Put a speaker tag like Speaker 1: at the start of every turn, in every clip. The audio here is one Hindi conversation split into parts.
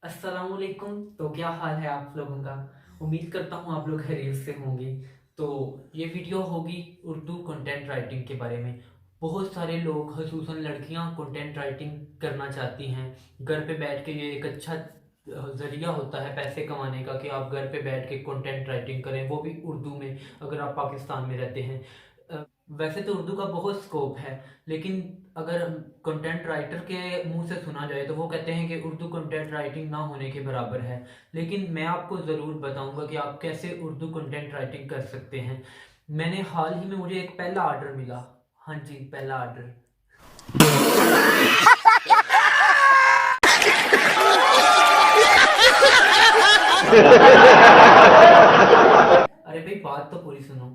Speaker 1: अस्सलामुअलैकुम। तो क्या हाल है आप लोगों का? उम्मीद करता हूँ आप लोग खैरियत से होंगे। तो ये वीडियो होगी उर्दू कंटेंट राइटिंग के बारे में। बहुत सारे लोग ख़ुसूसन लड़कियाँ कंटेंट राइटिंग करना चाहती हैं। घर पे बैठ के ये एक अच्छा ज़रिया होता है पैसे कमाने का कि आप घर पे बैठ के कंटेंट राइटिंग करें, वो भी उर्दू में, अगर आप पाकिस्तान में रहते हैं। अ, वैसे तो उर्दू का बहुत स्कोप है, लेकिन अगर कंटेंट राइटर के मुंह से सुना जाए तो वो कहते हैं कि उर्दू कंटेंट राइटिंग ना होने के बराबर है। लेकिन मैं आपको ज़रूर बताऊंगा कि आप कैसे उर्दू कंटेंट राइटिंग कर सकते हैं। मैंने हाल ही में, मुझे एक पहला ऑर्डर मिला। हाँ जी, पहला ऑर्डर। अरे भाई, बात तो पूरी सुनो।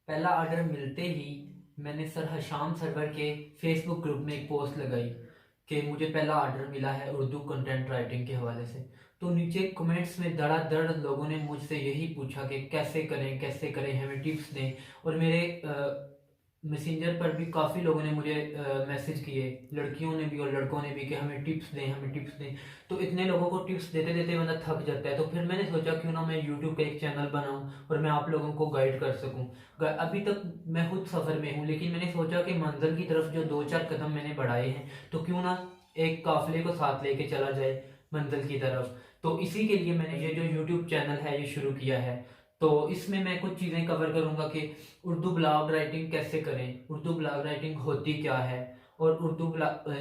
Speaker 1: पहला ऑर्डर मिलते ही मैंने सर हशाम सरवर के फेसबुक ग्रुप में एक पोस्ट लगाई कि मुझे पहला ऑर्डर मिला है उर्दू कंटेंट राइटिंग के हवाले से। तो नीचे कमेंट्स में धड़ाधड़ लोगों ने मुझसे यही पूछा कि कैसे करें, हमें टिप्स दें। और मेरे मैसेंजर पर भी काफ़ी लोगों ने मुझे मैसेज किए, लड़कियों ने भी और लड़कों ने भी, कि हमें टिप्स दें, हमें टिप्स दें। तो इतने लोगों को टिप्स देते देते बंदा थक जाता है। तो फिर मैंने सोचा क्यों ना मैं यूट्यूब पे एक चैनल बनाऊं और मैं आप लोगों को गाइड कर सकूं। अभी तक मैं खुद सफ़र में हूं, लेकिन मैंने सोचा कि मंजिल की तरफ जो 2-4 कदम मैंने बढ़ाए हैं, तो क्यों ना एक काफिले को साथ लेके चला जाए मंजिल की तरफ। तो इसी के लिए मैंने ये जो यूट्यूब चैनल है ये शुरू किया है। तो इसमें मैं कुछ चीज़ें कवर करूंगा कि उर्दू ब्लॉग राइटिंग कैसे करें, उर्दू ब्लॉग राइटिंग होती क्या है, और उर्दू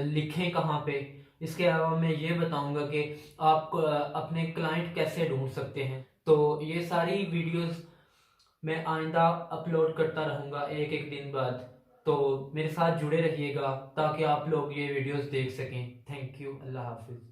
Speaker 1: लिखें कहाँ पे। इसके अलावा मैं ये बताऊंगा कि आप अपने क्लाइंट कैसे ढूंढ सकते हैं। तो ये सारी वीडियोस मैं आइंदा अपलोड करता रहूंगा एक एक दिन बाद। तो मेरे साथ जुड़े रहिएगा ताकि आप लोग ये वीडियोस देख सकें। Thank you. अल्लाह हाफिज़।